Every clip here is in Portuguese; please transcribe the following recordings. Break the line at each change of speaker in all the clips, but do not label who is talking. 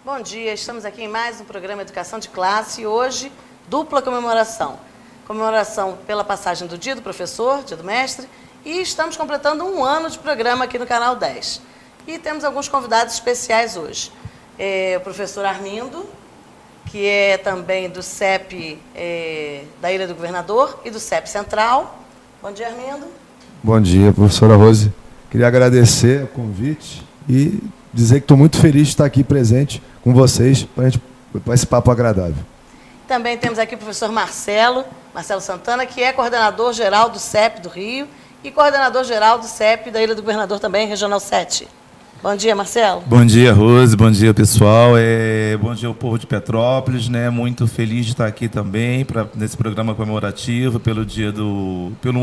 Bom dia, estamos aqui em mais um programa Educação de Classe e hoje dupla comemoração. Comemoração pela passagem do Dia do Professor, Dia do Mestre, e estamos completando um ano de programa aqui no Canal 10. E temos alguns convidados especiais hoje. O professor Armindo, que é também do CEP da Ilha do Governador e do CEP Central. Bom dia, Armindo.
Bom dia, professora Rose. Queria agradecer o convite e dizer que estou muito feliz de estar aqui presente com vocês para esse papo agradável.
Também temos aqui o professor Marcelo Santana, que é coordenador-geral do CEP do Rio e coordenador-geral do CEP da Ilha do Governador também, Regional 7. Bom dia, Marcelo.
Bom dia, Rose. Bom dia, pessoal. Bom dia ao povo de Petrópolis, né? Muito feliz de estar aqui também nesse programa comemorativo pelo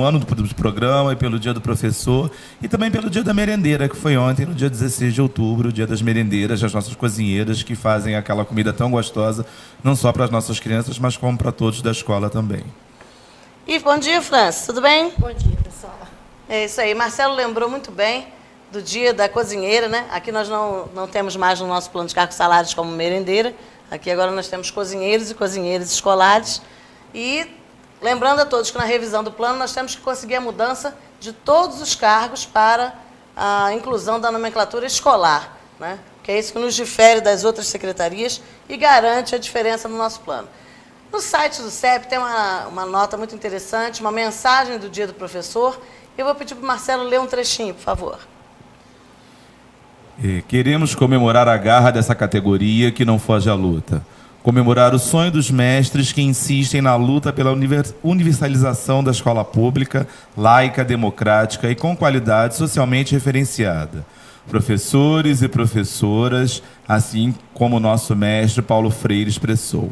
ano do programa e pelo Dia do Professor e também pelo Dia da Merendeira, que foi ontem, no dia 16 de outubro, o Dia das Merendeiras, das nossas cozinheiras que fazem aquela comida tão gostosa, não só para as nossas crianças, mas como para todos da escola também.
E bom dia, Francis. Tudo bem?
Bom dia, pessoal.
É isso aí. Marcelo lembrou muito bem do dia da cozinheira, né? Aqui nós não temos mais no nosso plano de cargos e salários como merendeira. Aqui agora nós temos cozinheiros e cozinheiras escolares. E lembrando a todos que na revisão do plano nós temos que conseguir a mudança de todos os cargos para a inclusão da nomenclatura escolar, né? Que é isso que nos difere das outras secretarias e garante a diferença no nosso plano. No site do CEP tem uma nota muito interessante, uma mensagem do Dia do Professor. Eu vou pedir para o Marcelo ler um trechinho, por favor.
Queremos comemorar a garra dessa categoria que não foge à luta. Comemorar o sonho dos mestres que insistem na luta pela universalização da escola pública, laica, democrática e com qualidade socialmente referenciada. Professores e professoras, assim como o nosso mestre Paulo Freire expressou.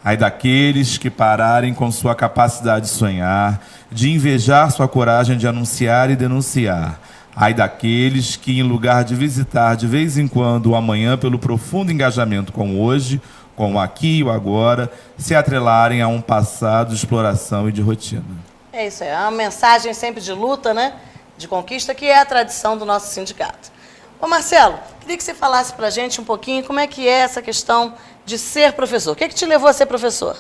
Ai daqueles que pararem com sua capacidade de sonhar, de invejar sua coragem de anunciar e denunciar. Ai daqueles que, em lugar de visitar de vez em quando o amanhã pelo profundo engajamento com o hoje, com o aqui e o agora, se atrelarem a um passado de exploração e de rotina.
É isso aí, é uma mensagem sempre de luta, né? De conquista, que é a tradição do nosso sindicato. Ô Marcelo, queria que você falasse para a gente um pouquinho como é que é essa questão de ser professor. O que é que te levou a ser professor?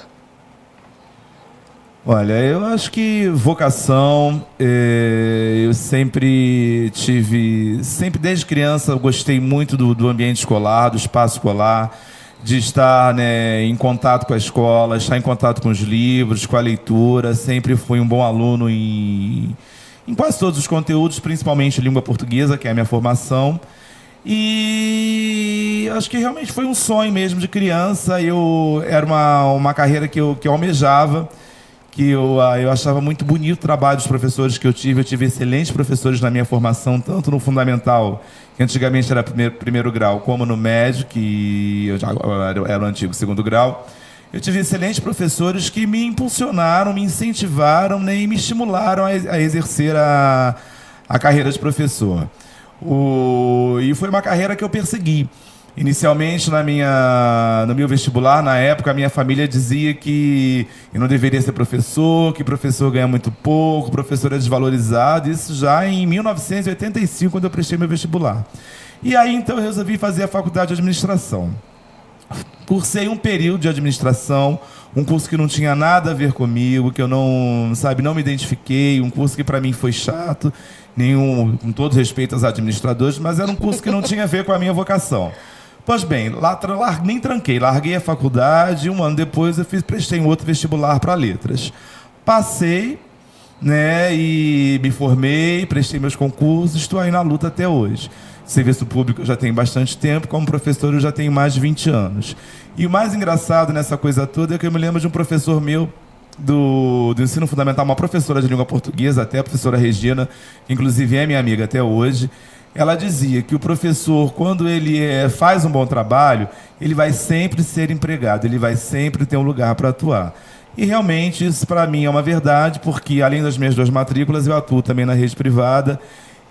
Olha, eu acho que vocação, eu sempre desde criança, eu gostei muito do ambiente escolar, do espaço escolar, de estar, né, em contato com a escola, estar em contato com os livros, com a leitura. Sempre fui um bom aluno em quase todos os conteúdos, principalmente língua portuguesa, que é a minha formação. E acho que realmente foi um sonho mesmo de criança. Era uma carreira que eu almejava, que eu achava muito bonito o trabalho dos professores que eu tive. Eu tive excelentes professores na minha formação, tanto no fundamental, que antigamente era primeiro grau, como no médio, que eu já era o antigo segundo grau. Eu tive excelentes professores que me impulsionaram, me incentivaram, né, e me estimularam a exercer a carreira de professor. E foi uma carreira que eu persegui. Inicialmente, no meu vestibular, na época, a minha família dizia que eu não deveria ser professor, que professor ganha muito pouco, professor é desvalorizado. Isso já em 1985, quando eu prestei meu vestibular. E aí, então, eu resolvi fazer a faculdade de administração. Cursei um período de administração, um curso que não tinha nada a ver comigo, que eu não me identifiquei, um curso que para mim foi chato, com todo respeito aos administradores, mas era um curso que não tinha a ver com a minha vocação. Pois bem, nem tranquei, larguei a faculdade, um ano depois eu prestei um outro vestibular para letras. Passei, né, e me formei, prestei meus concursos, estou aí na luta até hoje. Serviço público eu já tenho bastante tempo, como professor eu já tenho mais de 20 anos. E o mais engraçado nessa coisa toda é que eu me lembro de um professor meu do ensino fundamental, uma professora de língua portuguesa, até a professora Regina, que inclusive é minha amiga até hoje. Ela dizia que o professor, quando ele faz um bom trabalho, ele vai sempre ser empregado, ele vai sempre ter um lugar para atuar. E realmente isso para mim é uma verdade, porque além das minhas 2 matrículas, eu atuo também na rede privada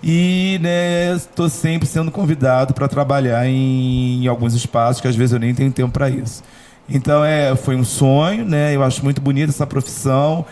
e, né, estou sempre sendo convidado para trabalhar em alguns espaços que às vezes eu nem tenho tempo para isso. Então foi um sonho, né? Eu acho muito bonita essa profissão.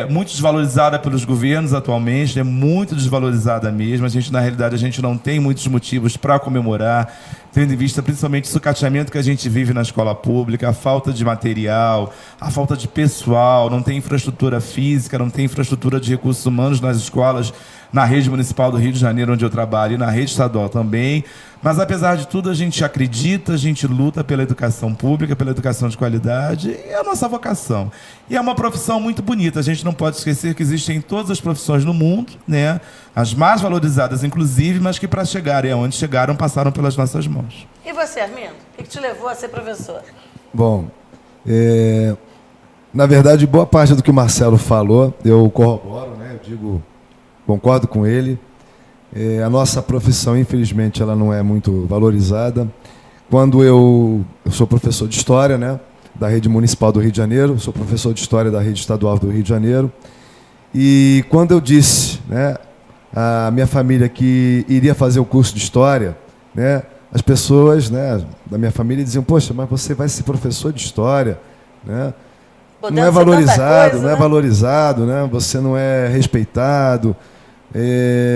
Muito desvalorizada pelos governos atualmente, muito desvalorizada mesmo. Na realidade, a gente não tem muitos motivos para comemorar, tendo em vista principalmente o sucateamento que a gente vive na escola pública, a falta de material, a falta de pessoal, não tem infraestrutura física, não tem infraestrutura de recursos humanos nas escolas, na rede municipal do Rio de Janeiro, onde eu trabalho, e na rede estadual também. Mas, apesar de tudo, a gente acredita, a gente luta pela educação pública, pela educação de qualidade, e é a nossa vocação. E é uma profissão muito bonita. A gente não pode esquecer que existem todas as profissões no mundo, né? As mais valorizadas, inclusive, mas que, para chegarem aonde chegaram, passaram pelas nossas mãos.
E você, Armindo? O que te levou a ser professor?
Bom, na verdade, boa parte do que o Marcelo falou, eu corroboro, né? Eu digo, concordo com ele. A nossa profissão, infelizmente, ela não é muito valorizada. Quando eu sou professor de História, né, da Rede Municipal do Rio de Janeiro, sou professor de História da Rede Estadual do Rio de Janeiro, e quando eu disse, né, à minha família que iria fazer o curso de História, né, as pessoas, né, da minha família diziam, poxa, mas você vai ser professor de História, né? Não é valorizado, coisa, né? Não é valorizado, né? Você não é respeitado.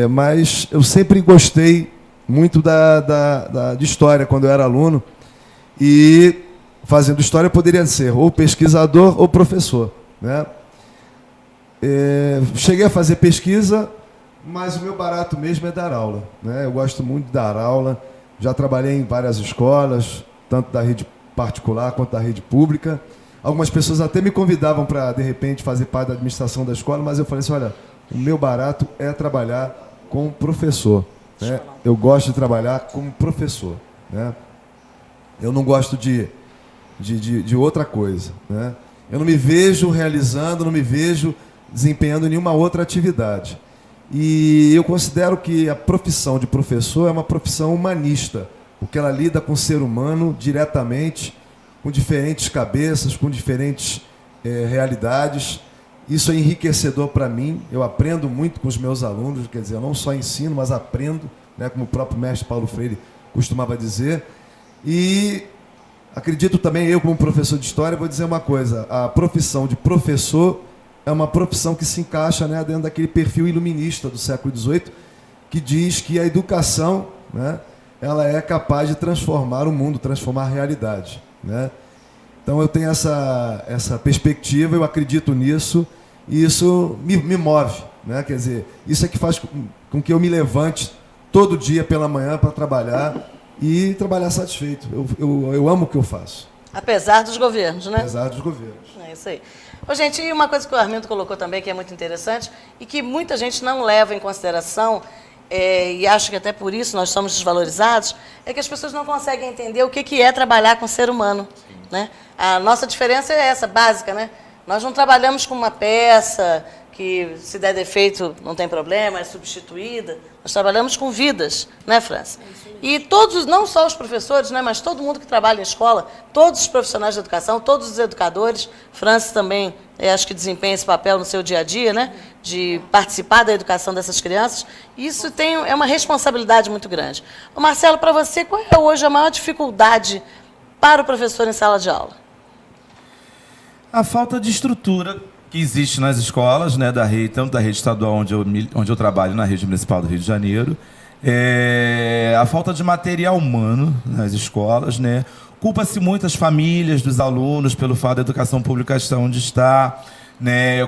Mas eu sempre gostei muito de História quando eu era aluno, e fazendo História eu poderia ser ou pesquisador ou professor, né? Cheguei a fazer pesquisa, mas o meu barato mesmo é dar aula, né? Eu gosto muito de dar aula, já trabalhei em várias escolas, tanto da rede particular quanto da rede pública. Algumas pessoas até me convidavam para, de repente, fazer parte da administração da escola, mas eu falei assim, olha, o meu barato é trabalhar como professor, né? Eu gosto de trabalhar como professor, né? Eu não gosto de outra coisa, né? Eu não me vejo realizando, não me vejo desempenhando nenhuma outra atividade. E eu considero que a profissão de professor é uma profissão humanista, porque ela lida com o ser humano diretamente, com diferentes cabeças, com diferentes realidades. Isso é enriquecedor para mim, eu aprendo muito com os meus alunos, quer dizer, eu não só ensino, mas aprendo, né, como o próprio mestre Paulo Freire costumava dizer. E acredito também, eu como professor de História, vou dizer uma coisa, a profissão de professor é uma profissão que se encaixa, né, dentro daquele perfil iluminista do século XVIII, que diz que a educação, né, ela é capaz de transformar o mundo, transformar a realidade, né? Então eu tenho essa perspectiva, eu acredito nisso, e isso me move, né? Quer dizer, isso é que faz com que eu me levante todo dia pela manhã para trabalhar e trabalhar satisfeito. Eu amo o que eu faço.
Apesar dos governos, né?
Apesar dos governos.
É isso aí. Ô, gente, e uma coisa que o Armindo colocou também, que é muito interessante, e que muita gente não leva em consideração, e acho que até por isso nós somos desvalorizados, é que as pessoas não conseguem entender o que é trabalhar com o ser humano, né? A nossa diferença é essa, básica, né? Nós não trabalhamos com uma peça que, se der defeito, não tem problema, é substituída. Nós trabalhamos com vidas, né, França? E todos, não só os professores, né, mas todo mundo que trabalha em escola, todos os profissionais de educação, todos os educadores, França também, acho que desempenha esse papel no seu dia a dia, né, de participar da educação dessas crianças. Isso é uma responsabilidade muito grande. Ô, Marcelo, para você, qual é hoje a maior dificuldade para o professor em sala de aula?
A falta de estrutura que existe nas escolas, né, tanto da rede estadual onde eu trabalho, na rede municipal do Rio de Janeiro, a falta de material humano nas escolas, né? Culpa-se muito as famílias dos alunos pelo fato da educação pública estar onde está, né?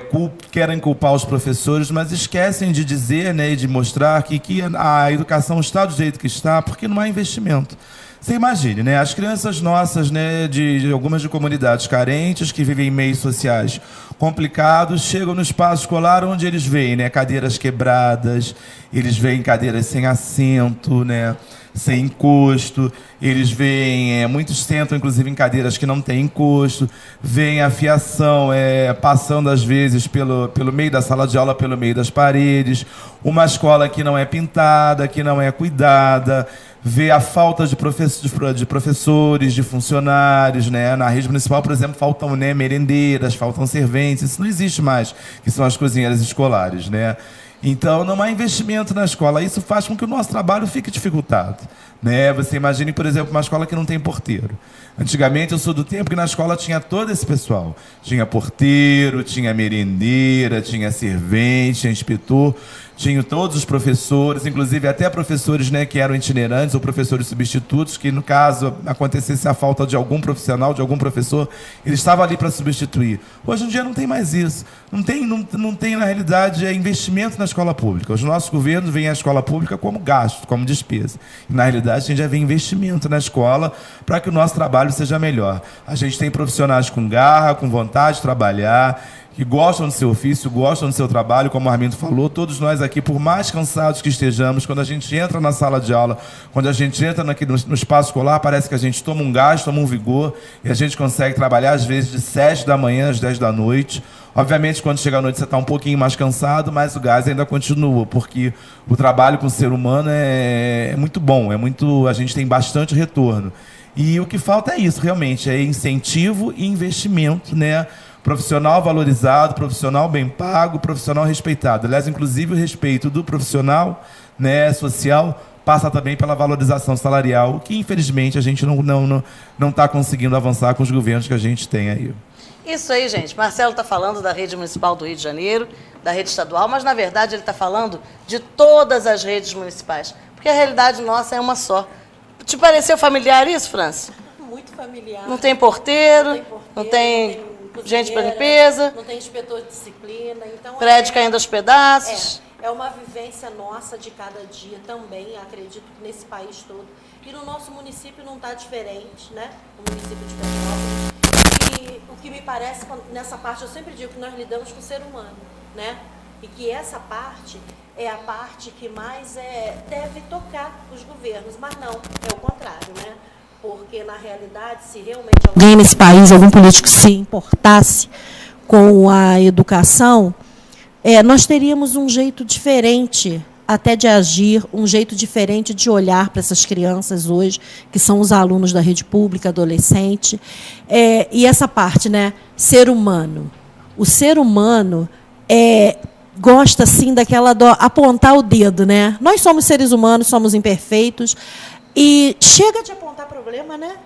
Querem culpar os professores, mas esquecem de dizer, né, e de mostrar que a educação está do jeito que está porque não há investimento. Você imagine, né? As crianças nossas, né, de algumas de comunidades carentes, que vivem em meios sociais complicados, chegam no espaço escolar onde eles veem, né, cadeiras quebradas, eles veem cadeiras sem assento, né, sem encosto, eles veem, muitos sentam inclusive em cadeiras que não têm encosto, veem a fiação passando às vezes pelo meio da sala de aula, pelo meio das paredes, uma escola que não é pintada, que não é cuidada, vê a falta de professores, de funcionários, né? Na rede municipal, por exemplo, faltam, né, merendeiras, faltam serventes, isso não existe mais, que são as cozinheiras escolares, né? Então, não há investimento na escola. Isso faz com que o nosso trabalho fique dificultado. né? Você imagine, por exemplo, uma escola que não tem porteiro. Antigamente, eu sou do tempo que na escola tinha todo esse pessoal. Tinha porteiro, tinha merendeira, tinha servente, tinha inspetor, tinha todos os professores, inclusive até professores, né, que eram itinerantes ou professores substitutos, que no caso acontecesse a falta de algum profissional, de algum professor, ele estava ali para substituir. Hoje em dia não tem mais isso. Não tem na realidade, investimento na escola pública. Os nossos governos veem a escola pública como gasto, como despesa. E, na realidade, a gente já vê investimento na escola para que o nosso trabalho seja melhor. A gente tem profissionais com garra, com vontade de trabalhar, que gostam do seu ofício, gostam do seu trabalho, como o Armindo falou. Todos nós aqui, por mais cansados que estejamos, quando a gente entra na sala de aula, quando a gente entra aqui no espaço escolar, parece que a gente toma um gás, toma um vigor, e a gente consegue trabalhar, às vezes, de 7 da manhã às 10 da noite. Obviamente, quando chega à noite, você está um pouquinho mais cansado, mas o gás ainda continua, porque o trabalho com o ser humano é muito bom, a gente tem bastante retorno. E o que falta é isso, realmente, é incentivo e investimento, né? Profissional valorizado, profissional bem pago, profissional respeitado. Aliás, inclusive, o respeito do profissional, né, social passa também pela valorização salarial, que, infelizmente, a gente não está conseguindo avançar com os governos que a gente tem aí.
Isso aí, gente. Marcelo está falando da rede municipal do Rio de Janeiro, da rede estadual, mas, na verdade, ele está falando de todas as redes municipais, porque a realidade nossa é uma só. Te pareceu familiar isso, Franci?
Muito familiar.
Não tem porteiro, não tem gente para limpeza,
não tem inspetor de disciplina. Então
prédio caindo aos pedaços.
É uma vivência nossa de cada dia também, acredito que nesse país todo. E no nosso município não está diferente, né? O município de Petrópolis. E o que me parece, nessa parte, eu sempre digo que nós lidamos com o ser humano, né? E que essa parte é a parte que mais deve tocar os governos, mas não, é o contrário, né? Porque, na realidade, se realmente alguém nesse país, algum político se importasse com a educação, nós teríamos um jeito diferente até de agir, um jeito diferente de olhar para essas crianças hoje, que são os alunos da rede pública, adolescente. E essa parte, né? Ser humano. O ser humano gosta, assim, daquela apontar o dedo, né? Nós somos seres humanos, somos imperfeitos, e chega de apontar problema, né?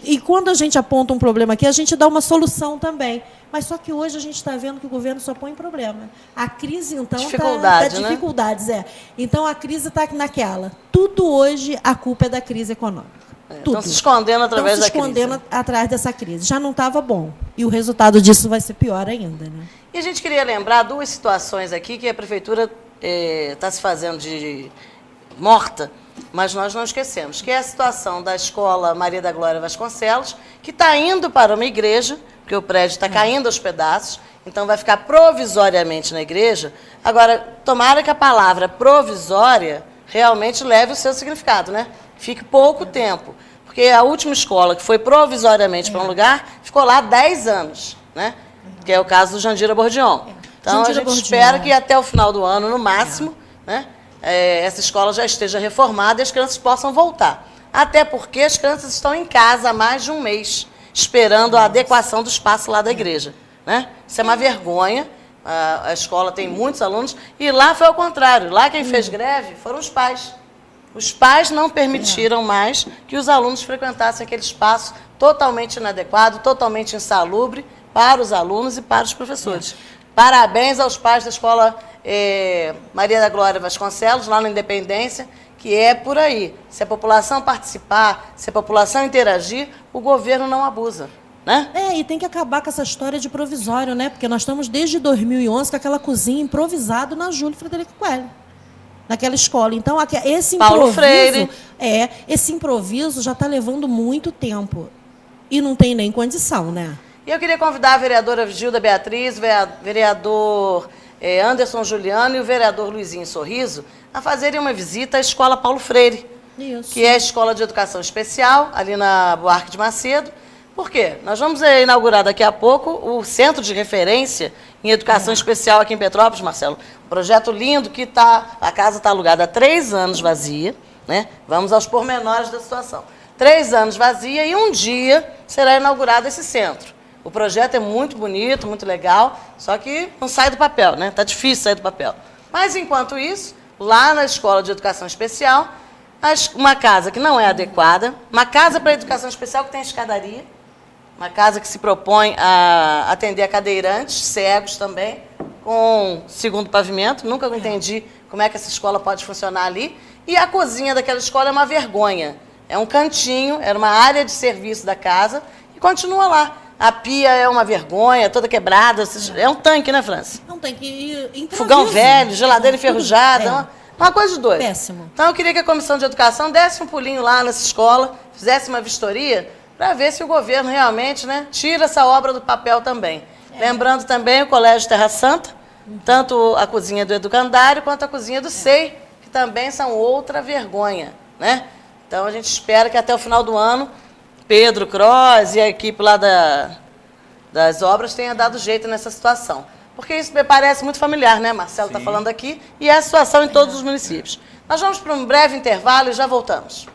E quando a gente aponta um problema aqui, a gente dá uma solução também. Mas só que hoje a gente está vendo que o governo só põe problema. A crise, então, dificuldades, né? Então, a crise está naquela. Tudo hoje, a culpa é da crise econômica.
Estão se escondendo através da crise.
Estão se escondendo atrás dessa crise. Já não estava bom. E o resultado disso vai ser pior ainda, né?
E a gente queria lembrar duas situações aqui que a prefeitura está se fazendo de morta, mas nós não esquecemos, que é a situação da escola Maria da Glória Vasconcelos, que está indo para uma igreja, porque o prédio está caindo aos pedaços, então vai ficar provisoriamente na igreja. Agora, tomara que a palavra provisória realmente leve o seu significado, né? Fique pouco tempo, porque a última escola que foi provisoriamente para um lugar, ficou lá 10 anos, né? Que é o caso do Jandira Bordion. Então, a gente espera que até o final do ano, no máximo, né, essa escola já esteja reformada e as crianças possam voltar. Até porque as crianças estão em casa há mais de um mês, esperando a adequação do espaço lá da igreja, né? Isso é uma vergonha. A escola tem muitos alunos, e lá foi ao contrário. Lá quem fez greve foram os pais. Os pais não permitiram mais que os alunos frequentassem aquele espaço totalmente inadequado, totalmente insalubre para os alunos e para os professores. Parabéns aos pais da escola Maria da Glória Vasconcelos, lá na Independência, que é por aí. Se a população participar, se a população interagir, o governo não abusa, né?
E tem que acabar com essa história de provisório, né? Porque nós estamos desde 2011 com aquela cozinha improvisada na Júlio Frederico Coelho, naquela escola. Então, esse
Paulo Freire.
Esse improviso já está levando muito tempo. E não tem nem condição, né?
E eu queria convidar a vereadora Gilda Beatriz, vereador Anderson Juliano e o vereador Luizinho Sorriso a fazerem uma visita à Escola Paulo Freire, que é a Escola de Educação Especial, ali na Buarque de Macedo. Por quê? Nós vamos inaugurar daqui a pouco o Centro de Referência em Educação Especial aqui em Petrópolis, Marcelo. Um projeto lindo que a casa está alugada há 3 anos vazia, né? Vamos aos pormenores da situação. 3 anos vazia e um dia será inaugurado esse centro. O projeto é muito bonito, muito legal, só que não sai do papel, né? Está difícil sair do papel. Mas, enquanto isso, lá na Escola de Educação Especial, uma casa que não é adequada, uma casa para educação especial que tem escadaria, uma casa que se propõe a atender a cadeirantes, cegos também, com segundo pavimento. Nunca entendi como é que essa escola pode funcionar ali. E a cozinha daquela escola é uma vergonha. É um cantinho, era uma área de serviço da casa e continua lá. A pia é uma vergonha, toda quebrada. É um tanque, né, França?
Não tem que improviso.
Fogão velho, geladeira enferrujada, uma coisa de doido.
Péssimo.
Então eu queria que a Comissão de Educação desse um pulinho lá nessa escola, fizesse uma vistoria, para ver se o governo realmente, né, tira essa obra do papel também. Lembrando também o Colégio Terra Santa, tanto a cozinha do Educandário quanto a cozinha do SEI, que também são outra vergonha, né? Então a gente espera que até o final do ano Pedro Cross e a equipe lá das obras tenha dado jeito nessa situação. Porque isso me parece muito familiar, né? Marcelo está falando aqui, e é a situação em todos os municípios. Nós vamos para um breve intervalo e já voltamos.